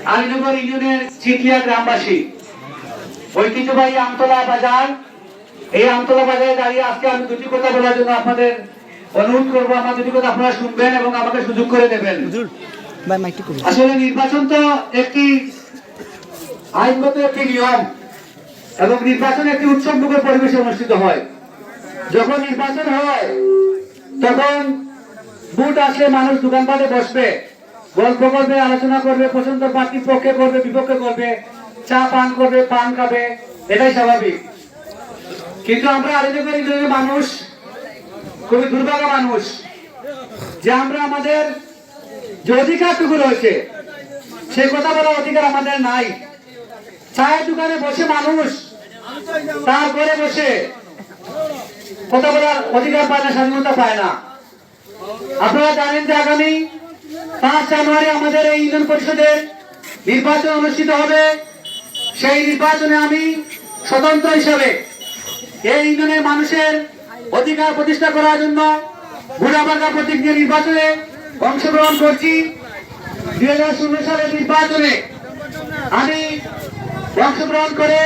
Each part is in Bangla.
আলীনগর ইউনিয়নের চিটলিয়া গ্রামবাসী ঐতিহ্যবাহী আমতলা বাজার, এই আমতলা বাজারে দাঁড়িয়ে আজকে আমি দুটি কথা বলার জন্য আপনাদের অনুরোধ করবো। আমার দুটি কথা আপনারা শুনবেন এবং আমাকে সুযোগ করে দেবেন। আসলে নির্বাচন তো একটি আইনগত একটি নিয়ম এবং নির্বাচন একটি উৎসবমুখর পরিবেশে অনুষ্ঠিত হয়। যখন নির্বাচন হয় তখন ভোট আসলে মানুষ দোকানপাটে বসবে, গল্প করবে, আলোচনা করবে, পছন্দ প্রার্থীর পক্ষে করবে, বিপক্ষে করবে, চা পান করবে, পান খাবে, এটাই স্বাভাবিক। কিন্তু আমরা আলীনগর ইউনিয়নের মানুষ খুবই দুর্ভাগ্য মানুষ যে আমরা আমাদের যে অধিকারটুকু রয়েছে সেই কথা বলার অধিকার আমাদের নাই। চায়ের দোকানে বসে মানুষ তার ঘরে বসে কথা বলার অধিকার পায় না, স্বাধীনতা পায় না। আপনারা জানেন যে আগামী 5 জানুয়ারি আমাদের এই ইউনিয়ন পরিষদের নির্বাচন অনুষ্ঠিত হবে। সেই নির্বাচনে আমি স্বতন্ত্র হিসাবে এই ইউনিয়নের মানুষের অধিকার প্রতিষ্ঠা করার জন্য বুড়াবাগা প্রতীক নিয়ে নির্বাচনে অংশগ্রহণ করছি। 2016 সালের নির্বাচনে আমি অংশগ্রহণ করে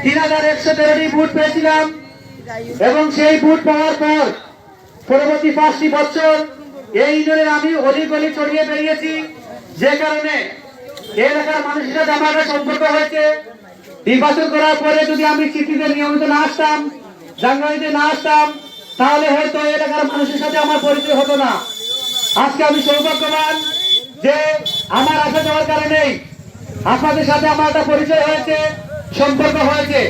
3113টি ভোট পেয়েছিলাম এবং সেই ভোট পাওয়ার পর পরবর্তী 5টি বছর এই ইউনিয়নের আমি অলি গলি ছড়িয়ে বেরিয়েছি, যে কারণে এলাকার মানুষের সাথে আমার একটা সম্পর্ক হয়েছে। নির্বাচন করার পরে যদি আমি চিঠিতে নিয়মিত না আসতাম, জানুয়ারিতে না আসতাম, তাহলে হয়তো এলাকার মানুষের সাথে আমার পরিচয় হতো না। আজকে আমি সৌভাগ্যবান যে আমার আসা যাওয়ার কারণেই আপনাদের সাথে আমার একটা পরিচয় হয়েছে, সম্পর্ক হয়েছে।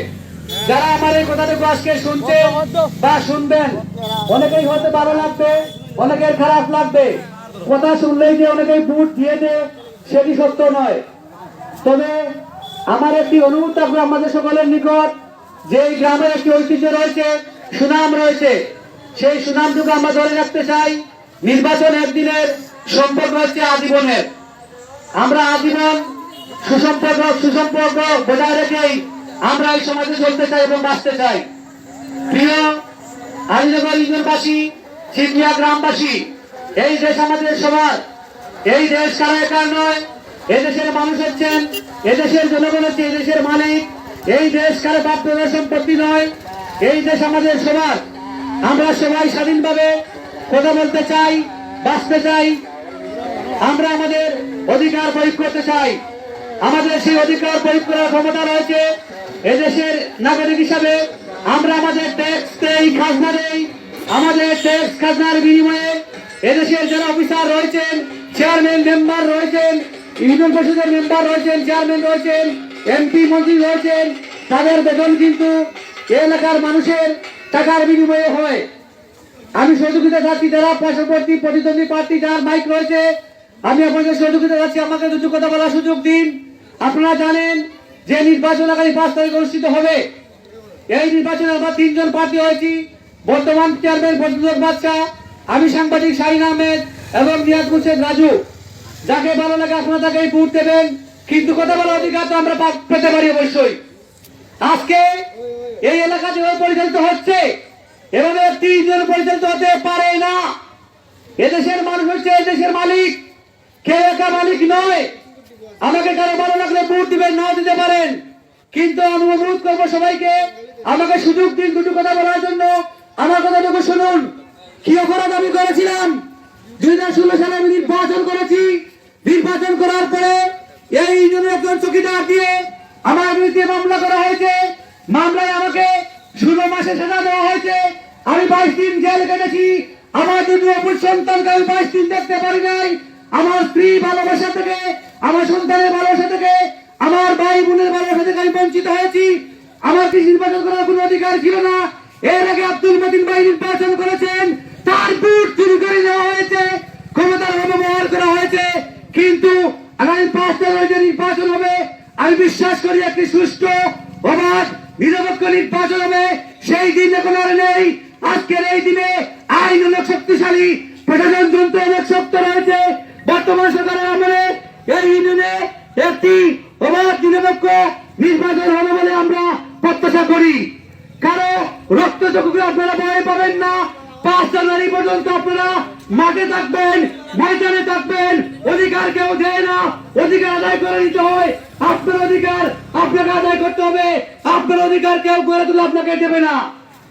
যারা আমার এই কথাটুকু আজকে শুনছে বা শুনবেন, অনেকেই হয়তো ভালো লাগবে, অনেকের খারাপ লাগবে। কথা শুনলেই যে অনেকেই ভোট দিয়ে দেয় সেটি সত্য নয়। তবে আমার একটি অনুরোধ থাকবে আমাদের সকলের নিকট, যে এই গ্রামের একটি ঐতিহ্য রয়েছে, সুনাম রয়েছে, সেই সুনামটুকু আমরা ধরে রাখতে চাই। নির্বাচন একদিনের, সম্পর্ক হচ্ছে আজীবনের। আমরা আজীবন সুসম্পর্ক বজায় রেখেই আমরা এই সমাজে চলতে চাই এবং বাঁচতে চাই। প্রিয় আলীনগর ইউনিয়নবাসী, চিটলিয়া গ্রামবাসী, এই দেশ আমাদের সবার। এই দেশ কারো একার নয়, এদেশের মানুষ হচ্ছেন, এদেশের জনগণ হচ্ছে এদেশের মালিক। এই দেশ কারো বাপ দাদার সম্পত্তি নয়, এই দেশ আমাদের সবার। আমরা সবাই স্বাধীনভাবে কথা বলতে চাই, বাঁচতে চাই। আমরা আমাদের অধিকার প্রয়োগ করতে চাই। আমাদের সেই অধিকার প্রয়োগ করার ক্ষমতা রয়েছে। এদেশের নাগরিক হিসাবে আমরা আমাদের ট্যাক্স দেই, খাজনা দেই। আমাদের ট্যাক্স খাজনার বিনিময়ে এদেশের যারা অফিসার রয়েছেন, চেয়ারম্যান, মেম্বার রয়েছেন, ইউনিয়ন পরিষদের মেম্বার রয়েছেন, চেয়ারম্যান রয়েছেন, এমপি, মন্ত্রী রয়েছেন, তাদের বেতন কিন্তু এলাকার মানুষের টাকার বিনিময়ে হয়। আমি সহযোগিতা চাচ্ছি যারা পার্শ্ববর্তী প্রতিদ্বন্দ্বী প্রার্থী যার মাইক রয়েছে, আমি আপনাদের সহযোগিতা চাচ্ছি, আমাকে দুটো কথা বলার সুযোগ দিন। আপনারা জানেন যে নির্বাচন আগামী 5 তারিখ অনুষ্ঠিত হবে। এই নির্বাচনে আমরা 3 জন প্রার্থী হয়েছি। বর্তমান চেয়ারম্যান ফজলুল বাদশাহ, আমি সাংবাদিক শাহিন আহমেদ এবং নিয়াজ মুর্শেদ রাজু। যাকে ভালো লাগে আপনারা তাকে ভোট দেবেন, কিন্তু কথা বলার অধিকার তো আমরা পেতে পারি অবশ্যই। আজকে এই এলাকা যেভাবে পরিচালিত হচ্ছে, এভাবে 3 জন পরিচালিত হতে পারে না। এদেশের মানুষ হচ্ছে এদেশের মালিক, কেউ একা মালিক নয়। আমাকে কারো ভালো লাগলে ভোট দিবেন, নাও দিতে পারেন, কিন্তু আমি অনুরোধ করবো সবাইকে আমাকে সুযোগ দিন দুটো কথা বলার জন্য। আমার কথাটুকু শুনুন। কি অপরাধ আমি করেছিলাম? 2016 সালে আমি নির্বাচন করেছি। নির্বাচন করার পরে এই ইউনিয়নের একজন চৌকিদার দিয়ে আমার বিরুদ্ধে মামলা করা হয়েছে। মামলায় আমাকে 16 মাসে সাজা দেওয়া হয়েছে। আমি 22 দিন জেল কেটেছি। আমার দুটো অপুর সন্তানকে আমি 22 দিন দেখতে পারি নাই। আমার স্ত্রী ভালোবাসা থেকে, আমার সন্তানের ভালোবাসা থেকে, আমার ভাই বোনের ভালোবাসা থেকে আমি বঞ্চিত হয়েছি। আমার কি নির্বাচন করার কোনো অধিকার ছিল না? এর আগে আব্দুল মতিন ভাই নির্বাচন করেছেন, তার ভোট চুরি করে নেওয়া হয়েছে, ক্ষমতার অপব্যবহার করা হয়েছে। কিন্তু আগামী 5 তারিখে নির্বাচন হবে, আমি বিশ্বাস করি একটি সুষ্ঠু, অবাধ, নিরপেক্ষ নির্বাচন হবে। সেই দিন এখন আর নেই। আজকের এই দিনে আইন অনেক শক্তিশালী, প্রশাসন যন্ত্র অনেক শক্ত রয়েছে। বর্তমান সরকারের আমলে এই ইউনিয়নে একটি অবাধ, নিরপেক্ষ নির্বাচন হবে বলে আমরা প্রত্যাশা করি। কারো রক্তচক্ষুকে আপনারা ভয় পাবেন না। 5 জানুয়ারি পর্যন্ত আপনারা মাঠে থাকবেন, ময়দানে থাকবেন, অধিকার কেউ দেয় না, অধিকার আদায় করে নিতে হয়। আপনার অধিকার আপনাকে আদায় করতে হবে, আপনার অধিকার কেউ করে তুলে আপনাকে দেবে না।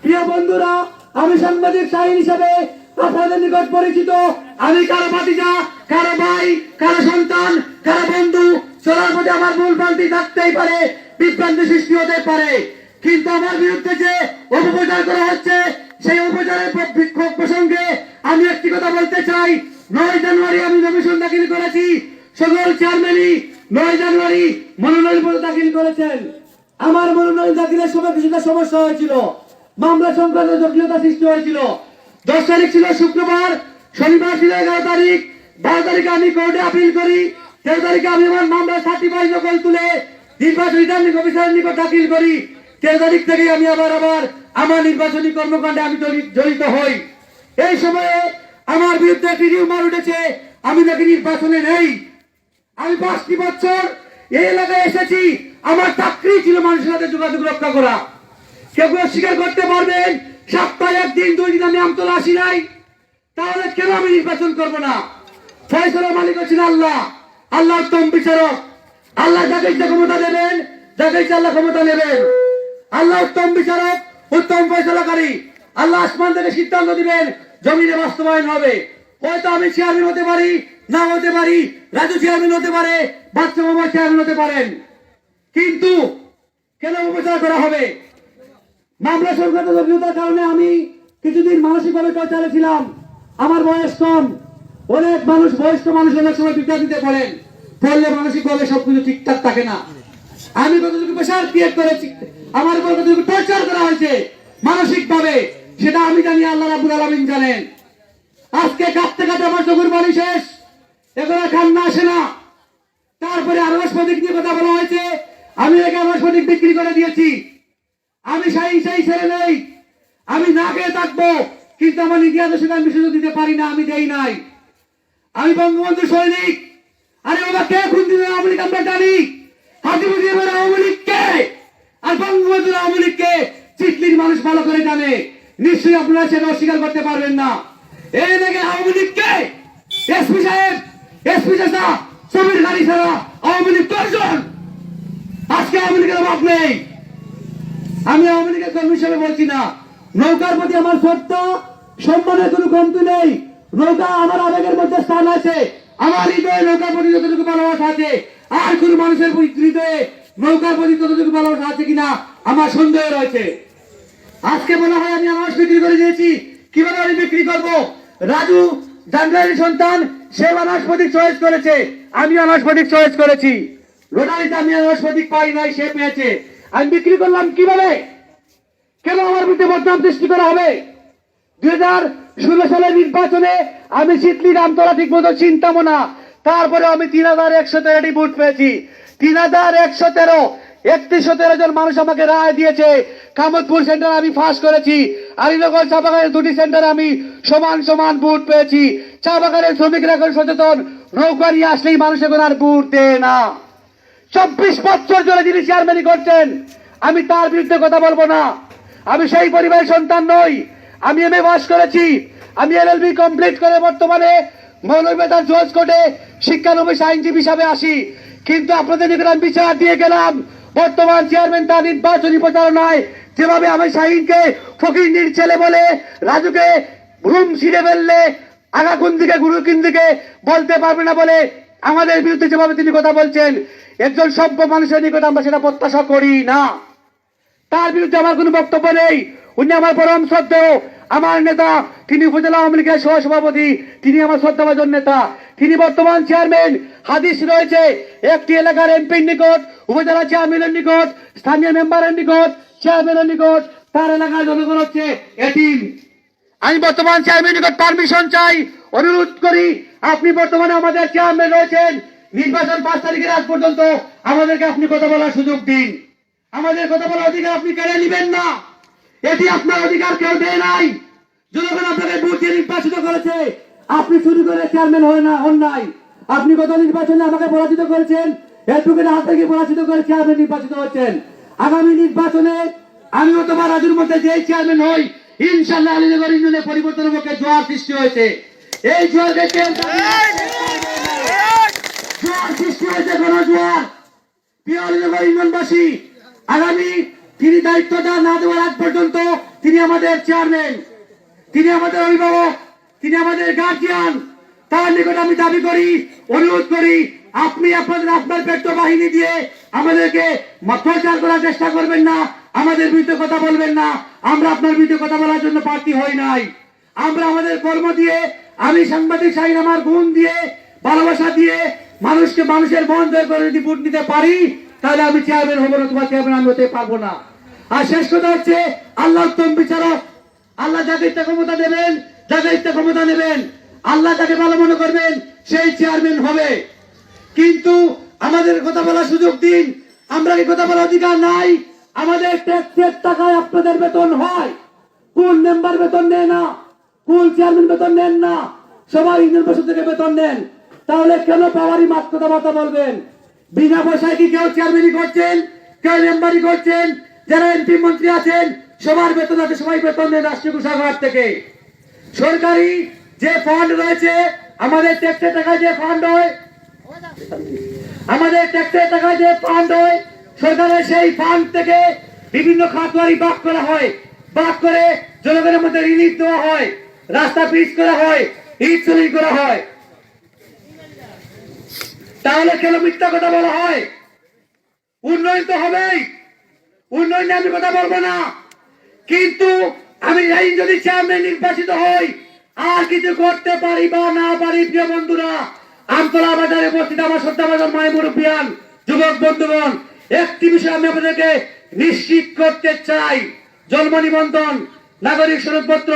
প্রিয় বন্ধুরা, আমি সাংবাদিক শাহীন হিসেবে আপনাদের নিকট পরিচিত। আমি কারো ভাতিজা, কারো ভাই, কারো সন্তান, কারো বন্ধু। চলার পথে আমার ভুল ভ্রান্তি থাকতেই পারে, বিভ্রান্তি সৃষ্টি হতে পারে, কিন্তু আমার বিরুদ্ধে যে অপপ্রচার করা হচ্ছে সেই অপপ্রচারের বিক্ষোভ প্রসঙ্গে আমি একটি কথা বলতে চাই। 9 জানুয়ারি আমি নমিনেশন দাখিল করেছি। সকল চেয়ারম্যানই 9 জানুয়ারি মনোনয়নপত্র দাখিল করেছেন। আমার মনোনয়ন দাখিলের সময় কিছুটা সমস্যা হয়েছিল, মামলা সংক্রান্ত জটিলতা সৃষ্টি হয়েছিল। 10 তারিখ ছিল শুক্রবার, শনিবার ছিল 11 তারিখ। 12 তারিখে আমি কোর্টে আপিল করি। 13 তারিখে আমি আমার মামলার সার্টিফাইড নকল তুলে নির্বাচন রিটার্নিং অফিসারের নিকট দাখিল করি। 13 তারিখ থেকে আমি আবার আমার নির্বাচনী কর্মকাণ্ডে আমি জড়িত হই। এই সময়ে আমার বিরুদ্ধে একটি রিউমার উঠেছে আমি নাকি নির্বাচনে নেই। আমি 5টি বছর এই এলাকায় এসেছি, আমার চাকরি ছিল মানুষের সাথে যোগাযোগ রক্ষা করা। কেউ স্বীকার করতে পারবেন সপ্তাহে 1 দিন 2 দিন আমি আমতলা আসি নাই? তাহলে কেন আমি নির্বাচন করব না? ফয়সালার মালিক হচ্ছেন আল্লাহ, আল্লাহ উত্তম বিচারক। আল্লাহ যাকে ইচ্ছা ক্ষমতা দেবেন, যাকে ইচ্ছা আল্লাহ ক্ষমতা নেবেন। আল্লাহ উত্তম বিচারক, উত্তম ফয়সালাকারী। আল্লাহ আসমান থেকে সিদ্ধান্ত দিবেন, জমিনে বাস্তবায়ন হবে। হয়তো আমি চেয়ারম্যান হতে পারি, না হতে পারি, রাজু চেয়ারম্যান হতে পারে, বাচ্চা মামা চেয়ারম্যান হতে পারেন, কিন্তু কেন উপচার করা হবে? মামলা সংক্রান্ত জটিলতার কারণে আমি কিছুদিন মানসিকভাবে টর্চারে ছিলাম। আমার বয়স কম, অনেক মানুষ, বয়স্ক মানুষ অনেক সময় বিভ্রান্তিতে পড়েন, পড়লে মানসিকভাবে সবকিছু ঠিকঠাক থাকে না। আমি কতটুকু প্রেশার ক্রিয়েট করেছি, আমার উপর কতটুকু টর্চার করা হয়েছে মানসিক ভাবে, সেটা আমি জানি, আল্লাহ রাব্বুল আলামিন জানেন। আজকে কাঁদতে কাঁদতে আমার চোখের পানি শেষ, এখন আর কান্না আসে না। তারপরে আনারস প্রতীক নিয়ে কথা বলা হয়েছে, আমি একে আনারস প্রতীক বিক্রি করে দিয়েছি। আমি সেই ছেলে নেই, আমি না খেয়ে থাকবো, কিন্তু আমার নীতি আদর্শকে আমি বিসর্জন দিতে পারি না, আমি দেই নাই। আমি বঙ্গবন্ধু সৈনিক। আরে বাবা, কে খুন দিল আওয়ামী লীগ আমরা জানি। হাজিবুদ্দিন আওয়ামী লীগ কে, আর বঙ্গবন্ধুর আওয়ামী লীগ কে চিটলির মানুষ ভালো করে জানে। নিশ্চয়ই আপনারা সেটা অস্বীকার করতে পারবেন না। এই দেখে আওয়ামী লীগ কে, এসপি সাহেব, এসপি চাচা, ছবির গাড়ি ছাড়া আওয়ামী লীগ কয়জন? আজকে আওয়ামী লীগের অভাব নেই। আমি আওয়ামী লীগের কর্মী হিসেবে বলছি না, নৌকার প্রতি আমার শ্রদ্ধা সম্মানের কোনো কমতি নেই। নৌকা আমার আবেগের মধ্যে স্থান আছে, আমার হৃদয়ে নৌকার প্রতি যতটুকু ভালোবাসা আছে, আর কোন মানুষের হৃদয়ে নৌকার প্রতি ততটুকু ভালোবাসা আছে কিনা আমার সন্দেহ রয়েছে। আজকে বলা হয় আমি আনারস বিক্রি করে দিয়েছি, কিভাবে আমি বিক্রি করবো? রাজু জানগাড়ির সন্তান, সে আনারস প্রতীক চয়েস করেছে, আমি আনারস প্রতীক চয়েস করেছি। রোটারিতে আমি আনারস প্রতীক পাই নাই, সে পেয়েছে। আমি বিক্রি করলাম কিভাবে? কেন আমার বিরুদ্ধে বদনাম সৃষ্টি করা হবে? 2016 সালের নির্বাচনে আমি চিটলি রামতলা ঠিক মতো চিনতাম না, তারপরে আমি 3113টি ভোট পেয়েছি। 3113, 3113 জন মানুষ আমাকে রায় দিয়েছে। কামতপুর সেন্টার আমি ফাঁস করেছি, আলীনগর চা বাগানের 2টি সেন্টারে আমি সমান ভোট পেয়েছি। চা বাগানের শ্রমিকরা এখন সচেতন, নৌকা নিয়ে আসলেই মানুষ এখন আর ভোট দেয় না। 24 বছর ধরে যিনি চেয়ারম্যানই করছেন, আমি তার বিরুদ্ধে কথা বলবো না। আমি সেই পরিবারের সন্তান নই। আমি এমএ পাস করেছি, আমি এলএলবি কমপ্লিট করে বর্তমানে মৌলভীবাজার জজ কোর্টে শিক্ষানবিশ আইনজীবী হিসাবে আসি। কিন্তু আপনাদের নিকট আমি বিচার দিয়ে গেলাম, বর্তমান চেয়ারম্যান তার নির্বাচনী প্রচারণায় যেভাবে আমি শাহীনকে ফকিন্নির ছেলে বলে, রাজুকে রুম ছিঁড়ে ফেললে আগা কোন দিকে গুরু কোন দিকে বলতে পারবে না বলে আমাদের বিরুদ্ধে যেভাবে তিনি কথা বলছেন, একজন সভ্য মানুষের নিকট আমরা সেটা প্রত্যাশা করি না। তার বিরুদ্ধে আমার কোনো বক্তব্য নেই। উনি আমার পরম শ্রদ্ধেয়, আমার নেতা। তিনি উপজেলা আওয়ামী লীগের সহসভাপতি, তিনি আমার শ্রদ্ধাভাজন নেতা। তিনি বর্তমান চেয়ারম্যান। হাদিস রয়েছে, একটি এলাকার এমপির নিকট, উপজেলা চেয়ারম্যানের নিকট, স্থানীয় মেম্বারের নিকট, চেয়ারম্যানের নিকট, তার এলাকার জনগণ হচ্ছে এতিম। আমি বর্তমান চেয়ারম্যানের নিকট পারমিশন চাই, অনুরোধ করি, আপনি বর্তমানে আমাদের চেয়ারম্যান রয়েছেন, নির্বাচন 5 তারিখের আগ পর্যন্ত আমাদেরকে আপনি কথা বলার সুযোগ দিন। আমাদের কথা বলার অধিকার আপনি কেড়ে নেবেন না, এটি আপনার অধিকার কেউ দেয় নাই। জনগণ আপনাকে ভোট দিয়ে নির্বাচিত করেছে, আপনি চুরি করে চেয়ারম্যান হন নাই। আপনি গত নির্বাচনে আমাকে পরাজিত করেছেন, এডভোকেট হাত থেকে পরাজিত করে চেয়ারম্যান নির্বাচিত হচ্ছেন। আগামী নির্বাচনে আমি তোমার রাজুর মধ্যে যে চেয়ারম্যান হই, ইনশাআল্লাহ আলীনগর ইউনিয়নে পরিবর্তনের পক্ষে জোয়ার সৃষ্টি হয়েছে। এই জোয়ারকে কেউ জোয়ার সৃষ্টি হয়েছে গণজোয়ার। প্রিয় আলীনগর ইউনিয়নবাসী, আগামী তিনি দায়িত্বটা না দেওয়ার আগ পর্যন্ত তিনি আমাদের চেয়ারম্যান, তিনি আমাদের অভিভাবক, তিনি আমাদের গার্জিয়ান। তার নিকট আমি দাবি করি, অনুরোধ করি, আপনি আপনার পেট্রো বাহিনী দিয়ে আমাদেরকে প্রচার করার চেষ্টা করবেন না, আমাদের বিরুদ্ধে কথা বলবেন না। আমরা আপনার বিরুদ্ধে কথা বলার জন্য প্রার্থী হই নাই। আমরা আমাদের কর্ম দিয়ে, আমি সাংবাদিক শাহীন আমার গুণ দিয়ে, ভালোবাসা দিয়ে মানুষের মন জয় করে যদি ভোট নিতে পারি, তাহলে আমি চেয়ারম্যান হবো না, তোমার চেয়ারম্যান আমি হতে পারবো না। আর শেষ কথা হচ্ছে, আল্লাহ উত্তম বিচারক। আল্লাহ যাকে ইচ্ছা ক্ষমতা দেবেন, যাকে ইচ্ছা ক্ষমতা নেবেন, আল্লাহ যাকে ভালো মনে করবেন সেই চেয়ারম্যান হবে। কিন্তু আমাদের কথা বলার সুযোগ দিন। আমরা কি কথা বলার অধিকার নাই? আমাদের ট্যাক্সের টাকায় আপনাদের বেতন হয়, কোন মেম্বার বেতন নেয় না, কোন চেয়ারম্যান বেতন নেন না, সবাই ইউনিয়ন পরিষদ থেকে বেতন নেন। তাহলে কেন পাওয়ারই মাত্র কথাবার্তা বলবেন? বিনা পয়সায় কি কেউ চেয়ারম্যানই করছেন, কেউ মেম্বারই করছেন? যারা এমপি মন্ত্রী আছেন সবার বেতন আছে, সবাই বেতন নেন রাষ্ট্রীয় কোষাগার থেকে। সরকারি যে ফান্ড রয়েছে, আমাদের ট্যাক্সের টাকায় যে ফান্ড হয়, আমাদের ট্যাক্সের টাকায় যে ফান্ড হয়, সরকারের সেই ফান্ড থেকে বিভিন্ন খাতওয়ারি ভাগ করা হয়, ভাগ করে জনগণের মধ্যে রিলিফ দেওয়া হয়, রাস্তা পিচ করা হয়, ইট চুরি করা হয়। তাহলে কেন মিথ্যা কথা বলা হয়? উন্নয়ন তো হবেই, উন্নয়নে আমি কথা বলবো না, কিন্তু আমি যদি চেয়ারম্যান নির্বাচিত হই, আর কিছু করতে পারি বা না পারি, প্রিয় বন্ধুরা, আমতলা বাজারে উপস্থিত আমার শ্রদ্ধাভাজন মায়ের মুরব্বিয়ান, যুবক বন্ধুগণ, একটি বিষয় আমি আপনাদেরকে নিশ্চিত করতে চাই। জন্ম নিবন্ধন, নাগরিক সনদপত্র,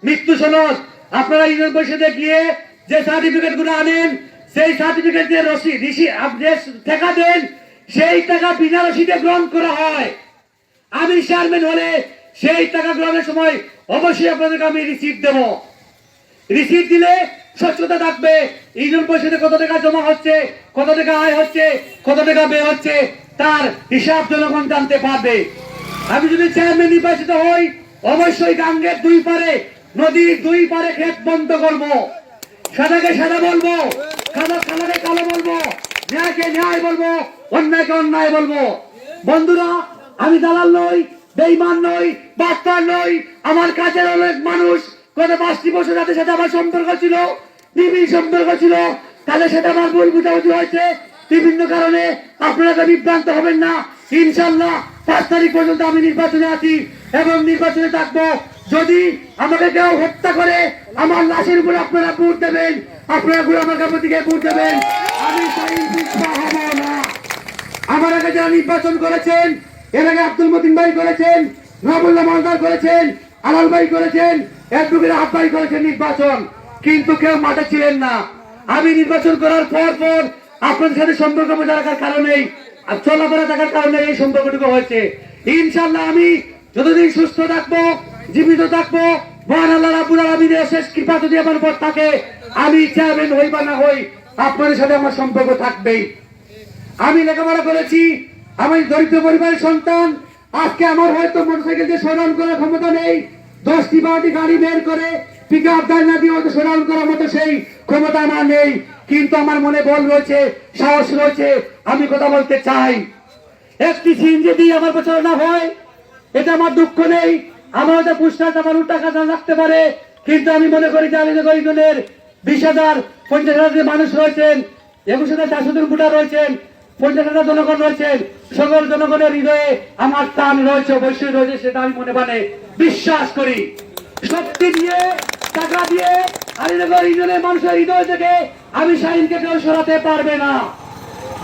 মৃত্যু সনদ, আপনারা ইউনিয়ন পরিষদে গিয়ে যে সার্টিফিকেট গুলো আনেন, সেই সার্টিফিকেট যে রসিদ যে টাকা দেন, সেই টাকা বিনা রসিদে গ্রহণ করা হয়। আমি চেয়ারম্যান হলে সেই টাকা গ্রহণের সময় অবশ্যই আপনাদেরকে আমি রিসিপ্ট দেব। রিসিপ্ট দিলে স্বচ্ছতা থাকবে, ইউনিয়ন পরিষদে কত টাকা জমা হচ্ছে, কত টাকা আয় হচ্ছে, কত টাকা ব্যয় হচ্ছে, তার হিসাব জনগণ জানতে পারবে। আমি যদি চেয়ারম্যান নির্বাচিত হই, অবশ্যই গাঙ্গের দুই পারে, নদীর দুই পারে ক্ষেত বন্ধ করবো, সাদাকে সাদা বলবো, কালোকে কালো বলবো, ন্যায়কে ন্যায় বলবো, অন্যায়কে অন্যায় বলবো। বন্ধুরা, আমি দালাল নই, বেঈমান নই, বাটপার নই। আমার কাছের অনেক মানুষ গত 5টি বছর তাদের সাথে আমার সম্পর্ক ছিল, নিবিড় সম্পর্ক ছিল, তাদের সাথে আমার ভুল বুঝাবুঝি হয়েছে বিভিন্ন কারণে। আপনারা বিভ্রান্ত হবেন না। ইনশাল্লাহ 5 তারিখ পর্যন্ত আমি নির্বাচনে আছি এবং নির্বাচনে থাকবো। যদি আমাকে কেউ হত্যা করে, আমার লাশের উপর আপনারা ভোট দেবেন, আপনারা আমার কাছে দিকে ভোট দেবেন। আমি হব না। আমার আগে যারা নির্বাচন করেছেন, এর আগে আব্দুল মতিন ভাই করেছেন, নবুল্লাহ মালদার করেছেন, আলাল ভাই করেছেন, অ্যাডভোকেট আহাদ ভাই করেছেন নির্বাচন, কিন্তু কেউ মাঠে ছিলেন না। আমি নির্বাচন করার পর আপনাদের সাথে সম্পর্ক বজায় রাখার কারণেই, চলাফেরা থাকার কারণে এই সম্পর্কটুকু হয়েছে। ইনশাল্লাহ আমি যতদিন সুস্থ থাকবো, জীবিত থাকবো, মহান আল্লাহ রাব্বুল আলামিনের শেষ কৃপা যদি আমার উপর থাকে, আমি চেয়ারম্যান হই বা না হই, আপনাদের সাথে আমার সম্পর্ক থাকবেই। আমি লেখাপড়া করেছি, আমি দরিদ্র পরিবারের সন্তান। আজকে আমার হয়তো মোটরসাইকেল দিয়ে সরান করার ক্ষমতা নেই, 10টি 12টি গাড়ি বের করে পিক আপ না দিয়ে হয়তো সরান করার মতো সেই ক্ষমতা আমার নেই, কিন্তু আমার মনে বল রয়েছে, সাহস রয়েছে, আমি কথা বলতে চাই। একটি সিএনজি দিয়ে আমার প্রচারণা হয়, এটা আমার দুঃখ নেই। আমার হয়তো পুরস্কার আমার টাকা রাখতে পারে, কিন্তু আমি মনে করি যে আলীনগর ইউনিয়নের 20,000 50,000 মানুষ রয়েছেন, 21,400 ভোটার রয়েছেন, 50,000 জনগণ রয়েছেন, সকল জনগণের হৃদয়ে আমার স্থান রয়েছে, অবশ্যই রয়েছে, সেটা আমি মনে মানে বিশ্বাস করি। শক্তি দিয়ে, টাকা দিয়ে আলীনগর ইউনিয়নের মানুষের হৃদয় থেকে আমি শাহীনকে কেউ সরাতে পারবে না।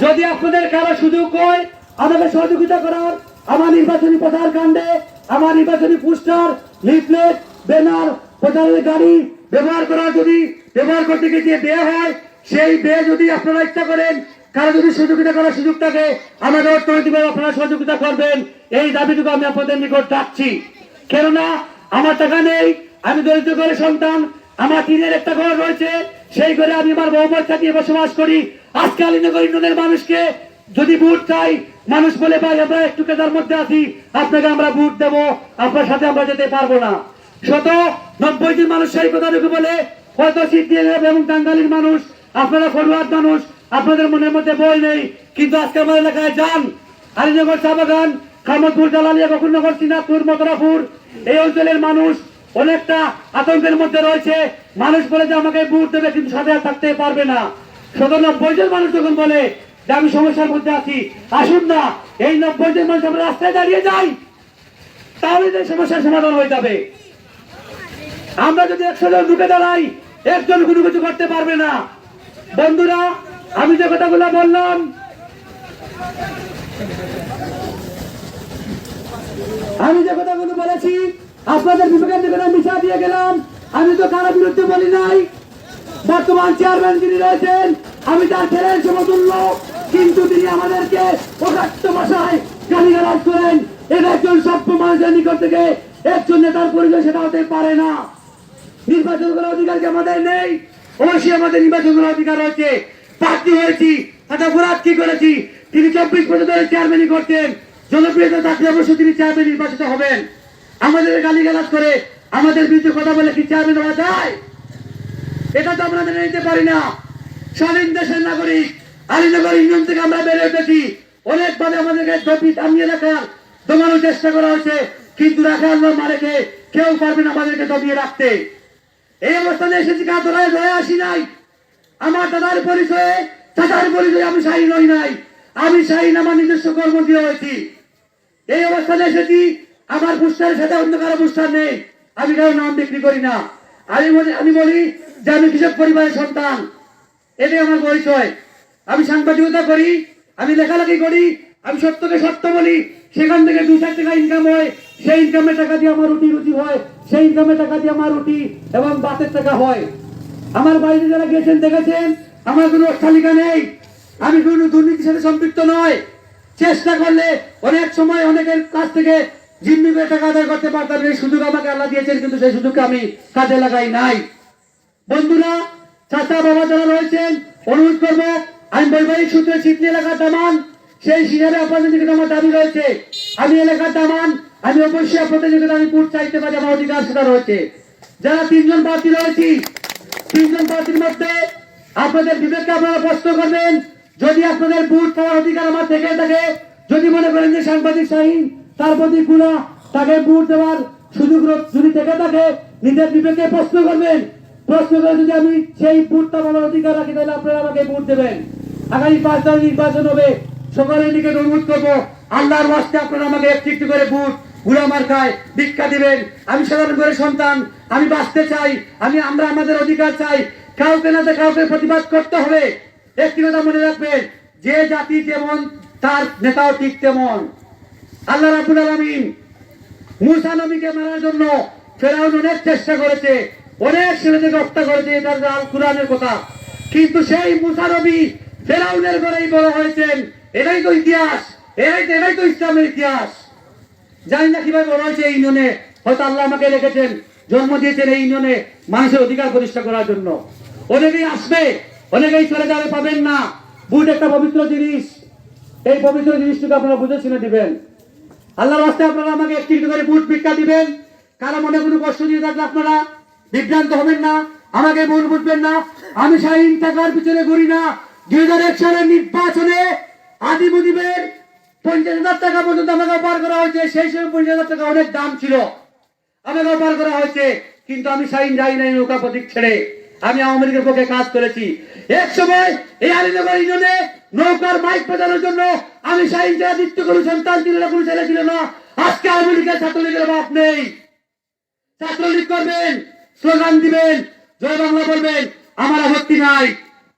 যদি আপনাদের কারো সুযোগ হয় আমাকে সহযোগিতা করার, আমার নির্বাচনী প্রচার কাণ্ডে, আমার নির্বাচনী পোস্টার, লিফলেট, ব্যানার, প্রচারের গাড়ি ব্যবহার করতে গিয়ে যে ব্যয় হয়, সেই ব্যয় যদি আপনারা ইচ্ছা করেন, কারো যদি সহযোগিতা করার সুযোগ থাকে, আমাদের অর্থনৈতিকভাবে আপনারা সহযোগিতা করবেন, এই দাবিটুকু আমি আপনাদের নিকট রাখছি। কেননা আমার টাকা নেই, আমি দরিদ্র ঘরের সন্তান, আমার টিনের একটা ঘর রয়েছে, সেই ঘরে আমি আমার বউ বাচ্চা নিয়ে বসবাস করি। আজকে আলীনগর ইউনিয়নের মানুষকে যদি ভোট চাই, মানুষ বলে ভাই আমরা একটু কেদার মধ্যে আছি, আপনাকে আমরা ভোট দেবো, আপনার সাথে আমরা যেতে পারবো না। 190 জন মানুষ সেই কথাটুকু বলে কত সিদ্ধি এবং টাঙ্গালির মানুষ, আপনারা ফরওয়ার্ড মানুষ, আপনাদের মনের মধ্যে বই নেই, কিন্তু আজকে আমার এলাকায় যান, আলীনগর চা বাগান, খামদপুর, জালালিয়া, বকুলনগর, সিনাপুর, মথুরাপুর, এই অঞ্চলের মানুষ অনেকটা আতঙ্কের মধ্যে রয়েছে। মানুষ বলে যে আমাকে ভোট দেবে, কিন্তু সাথে আর থাকতে পারবে না। ৯৭ জন মানুষ যখন বলে যে আমি সমস্যার মধ্যে আছি, আসুন না এই ৯০ জন মানুষ আমরা রাস্তায় দাঁড়িয়ে যাই, তাহলে যে সমস্যার সমাধান হয়ে যাবে। আমরা যদি ১০০ জন ঢুকে দাঁড়াই, একজন কোনো কিছু করতে পারবে না। বন্ধুরা, আমি যে কথাগুলো বললাম, আমি যে কথাগুলো বলেছি আপনাদের বিবেকের দিকে মিশা দিয়ে গেলাম। আমি তো কারো বিরুদ্ধে বলি নাই। বর্তমান চেয়ারম্যান যিনি রয়েছেন, আমি তার ছেলের সমতুল্য, কিন্তু তিনি আমাদেরকে অকাট্য ভাষায় গালিগালাজ করেন। এটা একজন সভ্য মানুষের নিকট থেকে একজন নেতার পরিচয় সেটা হতে পারে না। নির্বাচন করার অধিকার কি আমাদের নেই? অবশ্যই আমাদের নির্বাচন করার অধিকার রয়েছে। প্রার্থী হয়েছি, তাতে অপরাধ কি করেছি? তিনি ২৪ বছর ধরে চেয়ারম্যানই করতেন। জনপ্রিয়তা থাকলে অবশ্যই তিনি চেয়ারম্যান নির্বাচিত হবেন। আমাদের গালিগালাজ করে, আমাদের বিরুদ্ধে কথা বলে কি চেয়ারম্যান হওয়া যায়? এটা তো আমরা মেনে নিতে পারি না। স্বাধীন দেশের নাগরিক, আলীনগর ইউনিয়ন থেকে আমরা বেড়ে উঠেছি। অনেকভাবে আমাদেরকে থামিয়ে রাখার দমানোর চেষ্টা করা হয়েছে, কিন্তু রাখার মারেকে কেউ পারবে না আমাদেরকে দমিয়ে রাখতে। এই অবস্থানে এসেছি, কাতরায় ধরে আসি নাই। আমার দাদার পরিচয়ে, চাচার পরিচয়ে আমি শাহীন হই নাই। আমি শাহীন আমার নিজস্ব কর্ম দিয়ে হয়েছি। এই অবস্থানে এসেছি, আমার পুস্তারের সাথে অন্য কারো পুস্তার নেই। আমি কারো নাম বিক্রি করি না। আমি বলি যে আমি কৃষক পরিবারের সন্তান, এটাই আমার পরিচয়। আমি সাংবাদিকতা করি, আমি লেখালেখি করি, আমি সত্যকে সত্য বলি। সেখান থেকে ২-৪ টাকা ইনকাম হয়, সেই ইনকামের টাকা দিয়ে আমার রুটি হয়, সেই ইনকামের টাকা দিয়ে আমার রুটি এবং বাসের টাকা হয়। আমার বাইরে যারা গেছেন দেখেছেন, আমার কোনো অট্টালিকা নেই। আমি কোনো দুর্নীতির সাথে সম্পৃক্ত নয়। চেষ্টা করলে অনেক সময় অনেকের কাছ থেকে জিম্মি করে টাকা আদায় করতে পারতাম। এই সুযোগ আমাকে আল্লাহ দিয়েছেন, কিন্তু সেই সুযোগকে আমি কাজে লাগাই নাই। বন্ধুরা, চাচা বাবা যারা রয়েছেন, অনুরোধ করবো, আমি বৈবাহিক সূত্রে সিদ্ধি এলাকার দামান, সেই হিসাবে আপনাদের দিকে আমার দাবি রয়েছে। আমি এলাকার দামান, আমি অবশ্যই আপনাদের দিকে আমি ভোট চাইতে পারি, আমার অধিকার সেটা রয়েছে। যারা ৩ জন প্রার্থী রয়েছি, ৩ জন প্রার্থীর মধ্যে আপনাদের বিবেককে আপনারা প্রশ্ন করবেন। যদি আপনাদের ভোট পাওয়ার অধিকার আমার থেকে থাকে, যদি মনে করেন যে সাংবাদিক শাহীন তার প্রতি গুণা, তাকে ভোট দেওয়ার সুযোগ যদি থেকে থাকে, নিজের বিবেককে প্রশ্ন করবেন। প্রশ্ন করে যদি আমি সেই ভোটটা পাওয়ার অধিকার রাখি, তাহলে আপনারা আমাকে ভোট দেবেন। আগামী ৫ তারিখ নির্বাচন হবে। সকলের দিকে অনুরোধ করবো, আল্লাহর ওয়াস্তে আপনারা আমাকে একটু করে ভোট ঘুরা মার্কায় ভিক্ষা দিবেন। আমি সাধারণ ঘরের সন্তান, আমি বাঁচতে চাই, আমরা আমাদের অধিকার চাই। কাউকে না কাউকে প্রতিবাদ করতে হবে। একটি কথা মনে রাখবেন, যে জাতি যেমন তার নেতাও ঠিক তেমন। আল্লাহ রাব্বুল আলামিন মূসা নবীকে মারার জন্য ফেরাউন অনেক চেষ্টা করেছে, অনেক ছেলেদেরকে হত্যা করেছে, এটা আল কুরআনের কথা। কিন্তু সেই মূসা নবী ফেরাউনের ঘরেই বড় হয়েছেন। এটাই তো ইতিহাস, এটাই তো ইসলামের ইতিহাস। জানি না কিভাবে বড় হয়েছে এই ইউনিয়নে। হয়তো আল্লাহ আমাকে রেখেছেন, জন্ম দিয়েছেন এই ইউনিয়নে মানুষের অধিকার প্রতিষ্ঠা করার জন্য। অনেকেই আসবে, অনেকেই চলে যাবে, পাবেন না। ভোট একটা পবিত্র জিনিস, এই পবিত্র জিনিসটাকে আপনারা বুঝে শুনে দিবেন। আল্লাহর রাস্তায় আপনারা আমাকে একটি করে ভোট ভিক্ষা দিবেন। কারো মনে কোনো কষ্ট দিয়ে থাকলে আপনারা বিভ্রান্ত হবেন না, আমাকে ভুল বুঝবেন না। আমি শাহীন টাকার পিছনে ঘুরি না। ২০০১ সালের নির্বাচনে আদিমুদিবের ৫০,০০০ টাকা পর্যন্ত আমাকে অফার করা হয়েছে। সেই সময় ৫০,০০০ টাকা অনেক দাম ছিল, আমাকে অফার করা হয়েছে। কিন্তু আমি শাহীন যাই নাই নৌকা প্রতীক ছেড়ে। আমি আওয়ামী লীগের পক্ষে কাজ করেছি। এক সময় এই আলীনগর ইউনিয়নে নৌকার মাইক বাজানোর জন্য আমি শাহীন যারা নৃত্য কোনো সন্তান ছিল না, কোনো ছেলে ছিল না। আজকে আওয়ামী লীগের ছাত্রলীগের বাপ নেই। ছাত্রলীগ করবেন, স্লোগান দিবেন, জয় বাংলা বলবেন, আমার আপত্তি নাই।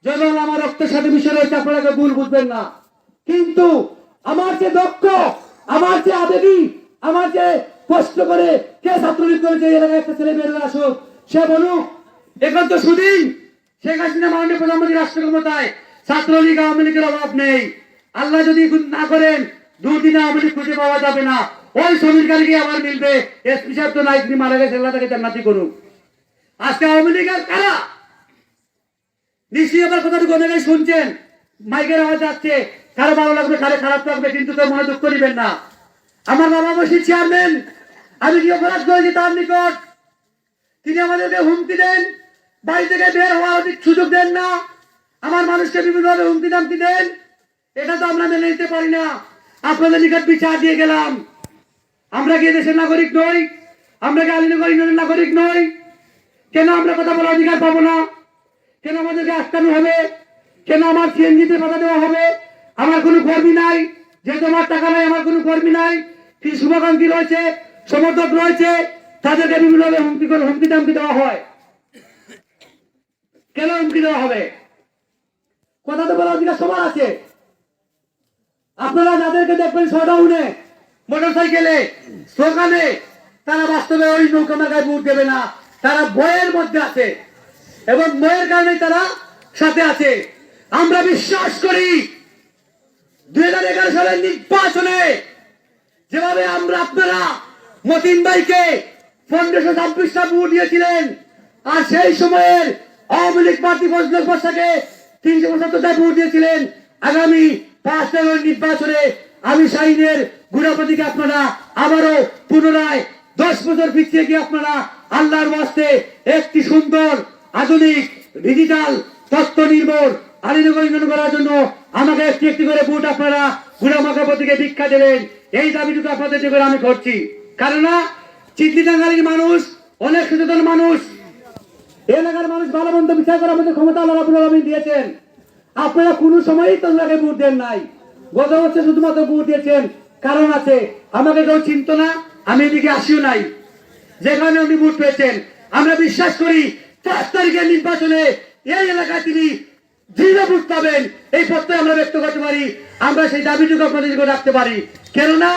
জয় বাংলা আমার রক্তের সাথে মিশে রয়েছে, আপনারা ভুল বুঝবেন না। কিন্তু আমার যে দক্ষ, আমার যে আবেগী, আমার যে কষ্ট করে কে ছাত্রলীগ করেছে, এই এলাকায় একটা ছেলে বের হয়ে আসুক, সে বলুক। এখন তো সুদিন শেখ হাসিনা মাননীয় প্রধানমন্ত্রী রাষ্ট্র ক্ষমতায়, ছাত্রলীগ আওয়ামী লীগের অভাব নেই। আল্লাহ যদি না করেন, 2 দিনে আওয়ামী লীগ খুঁজে পাওয়া যাবে না। ওই সমীর কালীকে আবার মিলবে। এসপি সাহেব তো নাই, তিনি মারা গেছে, আল্লাহ তাকে জান্নাতি করুক। আজকে আওয়ামী লীগের কারা নিশ্চয়ই আবার কথাটুকু অনেকে শুনছেন, মাইকের আওয়াজ যাচ্ছে। কারো ভালো লাগবে, কারো খারাপ লাগবে, কিন্তু তো মনে দুঃখ নিবেন না। আমার বাবা বসি চেয়ারম্যান, আমি কি অপরাধ করেছি তার নিকট? তিনি আমাদেরকে হুমকি দেন, বাড়ি থেকে বের হওয়ার অধিক সুযোগ দেন না, আমার মানুষকে বিভিন্নভাবে হুমকি দামকি দেন, এটা তো আমরা মেনে নিতে পারি না। আপনাদের নিকট বিচার দিয়ে গেলাম, আমরা কি দেশের নাগরিক নই? আমরা কি আলীনগর ইউনিয়নের নাগরিক নই? কেন আমরা কথা বলার অধিকার পাবো না? কেন আমাদেরকে আটকানো হবে? কেন আমার সিএনজিতে বাধা দেওয়া হবে? আমার কোনো কর্মী নাই, যেহেতু আমার টাকা নাই, আমার কোনো কর্মী নাই, কিছু শুভাকাঙ্ক্ষী রয়েছে, সমর্থক রয়েছে, তাদেরকে বিভিন্নভাবে হুমকি দামকি দেওয়া হয়। কেন হুমকি দেওয়া হবে? কথা তো বলার অধিকার সবার আছে। আপনারা যাদেরকে দেখবেন শোডাউনে, মোটরসাইকেলে, স্লোগানে, তারা বাস্তবে ওই নৌকা মার্কায় ভোট দেবে না, তারা ভয়ের মধ্যে আছে এবং ভয়ের কারণে তারা সাথে আছে। আমরা বিশ্বাস করি 2011 সালের নির্বাচনে যেভাবে আপনারা মতিন ভাইকে 1526টা ভোট দিয়েছিলেন, আর সেই সময়ের আওয়ামী লীগ প্রার্থী ফজলুল বসাকে 375টা ভোট দিয়েছিলেন, আগামী 5 জানুয়ারি নির্বাচনে আমি শাহিনের গুণাপতিকে আপনারা আবারও পুনরায় 10 বছর পিছিয়ে গিয়ে আপনারা আল্লাহর ওয়াস্তে একটি সুন্দর আধুনিক ডিজিটাল তথ্য নির্ভর আলীনগর ইউনিয়ন করার জন্য আমাকে একটি একটি করে ভোট আপনারা গুণাপতিকে ভিক্ষা দেবেন, এই দাবিটুকু আপনাদের করে আমি করছি। কারণ চিত্রিটাঙ্গালীর মানুষ অনেক সচেতন মানুষ, এলাকার মানুষ ভালো মন্দ বিচার করার মধ্যে ক্ষমতা আল্লাহ রাব্বুল আলামিন দিয়েছেন। আপনারা কোনো সময়ই তোমরাকে ভোট দেন নাই, গত বছর শুধুমাত্র ভোট দিয়েছেন, কারণ আছে, আমাকে কেউ চিনত না, আমি এদিকে আসিও নাই, যেখানে উনি ভোট পেয়েছেন। আমরা বিশ্বাস করি 5 তারিখের নির্বাচনে এই এলাকায় তিনি দৃঢ় ভোট পাবেন, এই প্রত্যয় আমরা ব্যক্ত করতে পারি। আমরা সেই দাবিটুকু আপনাদের দিকে রাখতে পারি, কেননা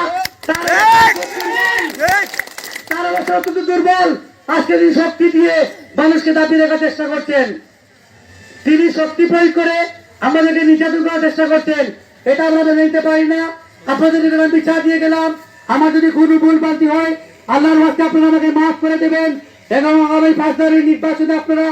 তারা অত্যন্ত দুর্বল। আজকে তিনি শক্তি দিয়ে মানুষকে দাবি রাখার চেষ্টা করছেন, তিনি শক্তি প্রয়োগ করে আমাদেরকে নির্যাতন করার চেষ্টা করছেন, এটা আমরা মেনে নিতে পারি না। আপনাদের যদি আমি বিচার দিয়ে গেলাম, আমার যদি কোনো ভুল ভ্রান্তি হয় আল্লাহর ওয়াস্তে আপনারা আমাকে মাফ করে দেবেন। এবং আগামী 5 জানুয়ারি নির্বাচনে আপনারা,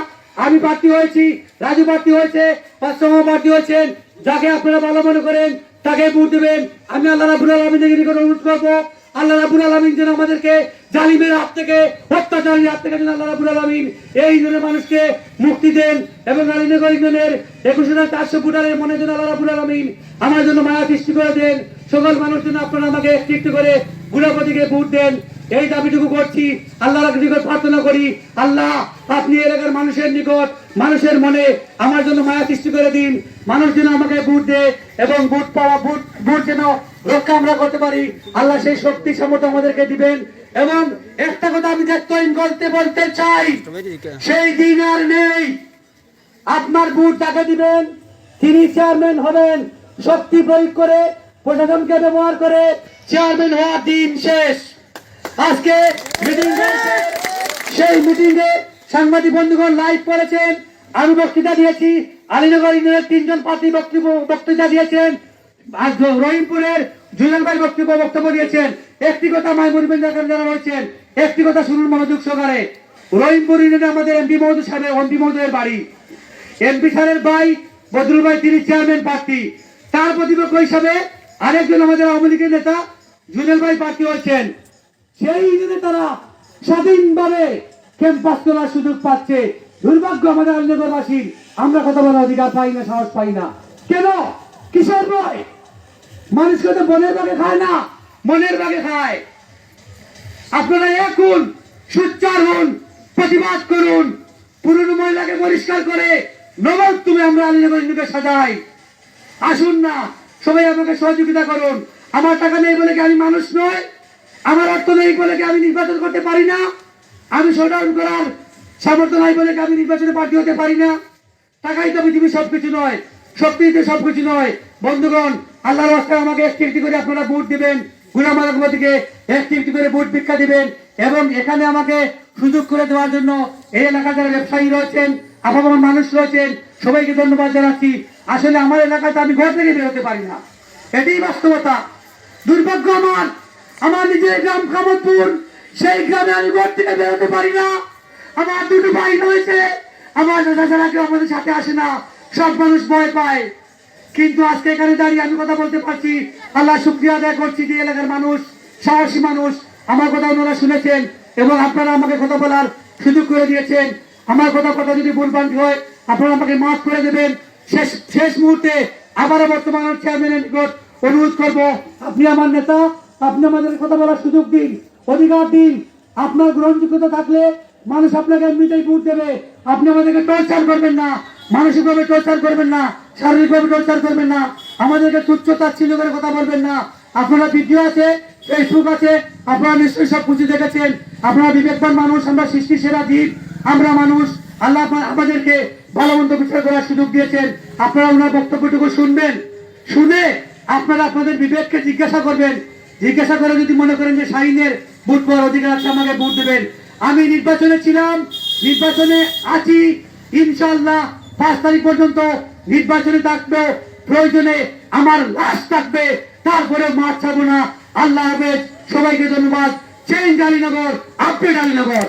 আমি প্রার্থী হয়েছি, রাজু প্রার্থী হয়েছে, পাঁচসহ প্রার্থী হয়েছেন, যাকে আপনারা ভালো মনে করেন তাকে ভোট দেবেন। আমি আল্লাহ রাব্বুল আলামিনের নিকট অনুরোধ করবো, আল্লাহ রাব্বুল আলামিন যেন আমাদেরকে জালিমের হাত থেকে, অত্যাচারীর হাত থেকে যেন আল্লাহ রাব্বুল আলামিন এই ইউনিয়নের মানুষকে মুক্তি দেন, এবং আলীনগর ইউনিয়নের 21,400 ভোটারের মনে যেন আল্লাহ রাব্বুল আলামিন আমার জন্য মায়া সৃষ্টি করে দেন। সকল মানুষ যেন আপনারা আমাকে একটু একটু করে গুণাপতিকে ভোট দেন, এই দাবিটুকু করছি। আল্লাহর নিকট প্রার্থনা করি, আল্লাহ আপনি এলাকার মানুষের নিকট, মানুষের মনে আমার জন্য মায়া সৃষ্টি করে দিন, মানুষ যেন আমাকে ভোট দেয় এবং ভোট পাওয়া ভোট যেন রক্ষা আমরা করতে পারি। আল্লাহ সেই শক্তি সামর্থ্য আমাদেরকে দিবেন। এবং একটা কথা আমি বলতে চাই, সেই দিন আর নেই। আপনার ভোট যাকে দিবেন তিনি চেয়ারম্যান হবেন, শক্তি প্রয়োগ করে, প্রশাসনকে ব্যবহার করে চেয়ারম্যান হওয়ার দিন শেষ। আজকে মিটিং হয়েছে, সেই মিটিং এ সাংবাদিক বন্ধুগণ লাইভ করেছেন, আমি বক্তৃতা দিয়েছি, আলীনগর ইউনিয়নের 3 জন প্রার্থী বক্তৃতা দিয়েছেন, রহিমপুরের জুয়েল ভাই বক্তব্য দিয়েছেন। একটি কথা মাইমুরিবেন যারা রয়েছেন, একটি কথা শুনুন মনোযোগ সহকারে। রহিমপুর ইউনিয়নে আমাদের এমপি মহোদয়ের বাড়ি, এমপি সাহেবের ভাই বদরুল ভাই তিনি চেয়ারম্যান প্রার্থী, তার প্রতিপক্ষ হিসাবে আরেকজন আমাদের আওয়ামী লীগের নেতা জুয়েল ভাই প্রার্থী হয়েছেন। সেই ইউনিয়নে তারা স্বাধীনভাবে ক্যাম্পাস করার সুযোগ পাচ্ছে। দুর্ভাগ্য আমাদের আলীনগরবাসীর, আমরা কথা বলার অধিকার পাই না, সাহস পাই না। কেন? কিসের ভয়? মানুষকে তো বনের বাগে খায় না, মনের বাগে খায়। আপনারা এখন সোচ্চার হন, প্রতিবাদ করুন, পুরনো মহিলাকে পরিষ্কার করে নবদ তুমি আমরা আলীনগর ইউনিয়নকে সাজাই। আসুন না, সবাই আমাকে সহযোগিতা করুন। আমার টাকা নেই বলে কি আমি মানুষ নয়? আমার অর্থ নেই বলে কি আমি নির্বাচন করতে পারি না? আমি শোডাউন করার সামর্থ্য নাই বলে কি আমি নির্বাচনে প্রার্থী হতে পারি না? টাকাই তো পৃথিবীর সবকিছু নয়, শক্তিতে সবকিছু নয়। বন্ধুগণ, আল্লাহর রাস্তায় আমাকে একটি একটি করে আপনারা ভোট দিবেন, গুণামানবতীকে একটি একটি করে ভোট ভিক্ষা দিবেন, এবং এখানে আমাকে সুযোগ করে দেওয়ার জন্য এই এলাকার যারা ব্যবসায়ী রয়েছেন, আপামর মানুষ রয়েছেন, সবাইকে ধন্যবাদ জানাচ্ছি। আসলে আমার এলাকাতে আমি ঘর থেকে বেরোতে পারি না, এটাই বাস্তবতা। দুর্ভাগ্য আমার নিজের গ্রাম কামতপুর, সেই গ্রামে আমি ঘর থেকে বেরোতে পারি না। আমার 2 ভাই রয়েছে, আমার দাদা ছাড়া কেউ আমাদের সাথে আসে না, সব মানুষ ভয় পায়। কিন্তু আজকে এখানে দাঁড়িয়ে আমি কথা বলতে পারছি, আল্লাহ শুকরিয়া আদায় করছি যে এলাকার মানুষ, সাহসী মানুষ, আমার কথা ওনারা শুনেছেন এবং আপনারা আমাকে কথা বলার সুযোগ করে দিয়েছেন। আমার কথা যদি ভুলভ্রান্তি হয় আপনারা আমাকে মাফ করে দেবেন। শেষ মুহূর্তে আবারও বর্তমান চেয়ারম্যানের নিকট অনুরোধ করব, আপনি আমার নেতা, আপনি আমাদের কথা বলার সুযোগ দিন, অধিকার দিন। আপনার গ্রহণযোগ্যতা থাকলে মানুষ আপনাকে এমনিতেই ভোট দেবে। আপনি আমাদেরকে টর্চার করবেন না, মানসিকভাবে টর্চার করবেন না, শারীরিকভাবে টর্চার করবেন না, আমাদেরকে তুচ্ছ তাচ্ছিল্য করে কথা বলবেন না। আপনারা ভিডিও আছে, ফেসবুক আছে, আপনারা নিশ্চয়ই সব কিছু দেখেছেন। আপনারা বিবেকবান মানুষ, আমরা সৃষ্টির সেরা জীব, আমরা মানুষ। আল্লাহ আমাদেরকে ভালো মন্দ বিচার করার সুযোগ দিয়েছেন। আপনারা ওনার বক্তব্যটুকু শুনবেন, শুনে আপনারা আপনাদের বিবেককে জিজ্ঞাসা করবেন। জিজ্ঞাসা করে যদি মনে করেন যে শাহিনের ভোট পাওয়ার অধিকার আছে, আমাকে ভোট দেবেন। আমি নির্বাচনে ছিলাম, নির্বাচনে আছি, ইনশাআল্লাহ 5 তারিখ পর্যন্ত নির্বাচনে থাকবো। প্রয়োজনে আমার লাশ থাকবে, তারপরে মাঠ ছাড়বো না। আল্লাহ হাফেজ, সবাইকে ধন্যবাদ। Change Alinagar, update Alinagar.